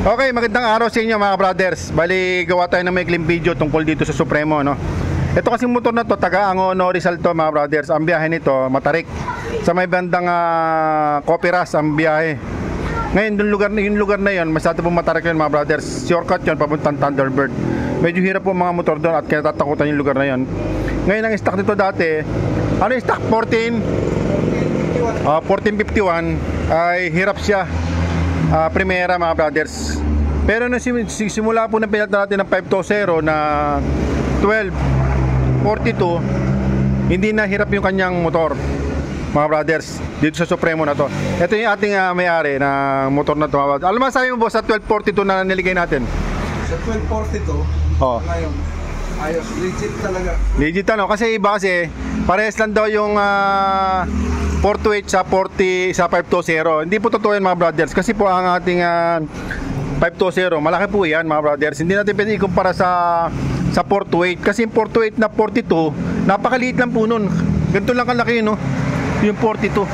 Okay, magandang araw sa inyo mga brothers. Bali, gawa tayo ng maikling video tungkol dito sa Supremo, no? Ito kasi motor na to, taga Angono Rizal to mga brothers. Ang biyahe nito, Matarik. Sa may bandang Copiras ang biyahe. Ngayon, yung lugar na yun, masyado po Matarik yun mga brothers. Shortcut yun, papuntang Thunderbird. Medyo hirap po mga motor doon at kinatatakutan yung lugar na yun. Ngayon, ang stock nito dati, ano yung stock? 1451 ay hirap siya. Primera mga brothers. Pero nung simula po na pinalta natin ng 520 na 1242, hindi na hirap yung kanyang motor mga brothers dito sa Supremo na to. Ito yung ating may-ari na motor na to. Alam mo, sabi mo boss, sa 1242 na niligay natin? Sa 1242 ngayon ayos, legit talaga. Legit ano, kasi iba kasi parehas lang daw yung 428 sa 520. Hindi po totoo yan mga brothers, kasi po ang ating 520 malaki po yan mga brothers. Hindi natin pwede ikumpara sa 428, kasi yung 428 na 42 napakaliit lang po nun. Ganito lang kalaki, no? Yung 42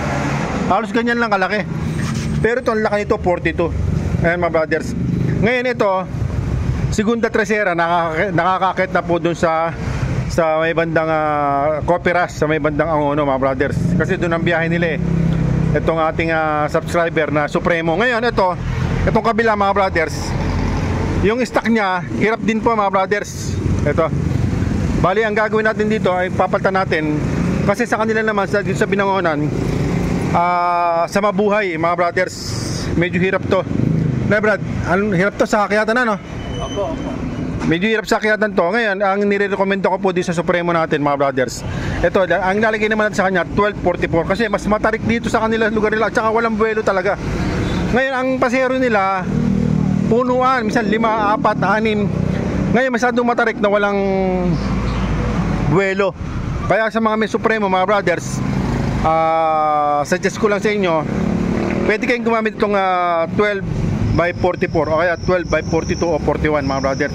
halos ganyan lang kalaki, pero ito ang laki nito 42. Ayan mga brothers. Ngayon ito segunda tresera, nakakakit na po dun sa may bandang Copiras, sa may bandang Angono mga brothers, kasi doon ang biyahe nila eh. Itong ating subscriber na Supremo. Ngayon itong kabila mga brothers, yung stock niya hirap din po mga brothers. Ito, bali ang gagawin natin dito ay papalitan natin, kasi sa kanila naman sa Binangonan, sa mabuhay mga brothers, medyo hirap to na Brad. Hirap to sa kakyatan, ano? Opo. Medyo hirap sa akyatan to. Ngayon, ang nire-recommend ko po dito sa Supremo natin mga brothers, ito, ang lalagay naman natin sa kanya 1244, kasi mas matarik dito sa kanila lugar nila, at saka walang buwelo talaga. Ngayon, ang pasero nila punuan, minsan 5, 4, 6. Ngayon, masyadong matarik na walang buwelo. Kaya sa mga may Supremo mga brothers, suggest ko lang sa inyo, pwede kayong gumamit itong 12x44 o kaya 12x42 o 41 mga brother.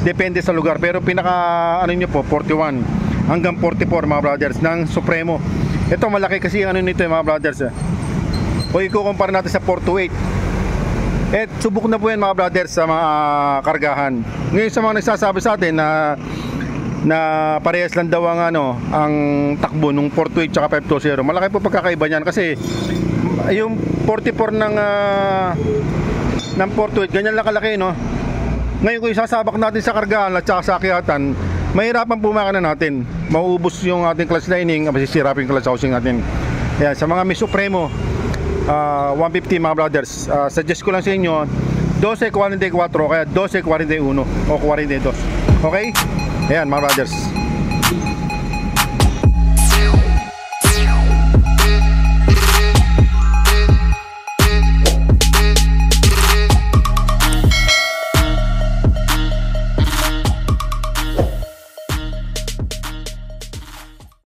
Depende sa lugar, pero pinaka ano nyo po 41 hanggang 44 mga brothers ng Supremo. Ito malaki kasi ano nito mga brothers. O ikukumpara natin sa 428. Subok na po yan mga brothers sa mga kargahan. Ngayon sa mga nagsasabi sa atin na parehas lang daw ang takbo nung 428 tsaka 520, malaki po pagkakaiba niyan, kasi yung 44 ng 428 ganyan lang kalaki, no? Ngayon kung isasabak natin sa kargahan at saka sa akyatan, mahirapan pumakana natin, mauubos yung ating clutch lining, masisira pa yung clutch housing natin. Kaya sa mga may Supremo 150 mga brothers, suggest ko lang sa inyo 1244 kaya 1241 o 42. Okay? Ayan mga brothers.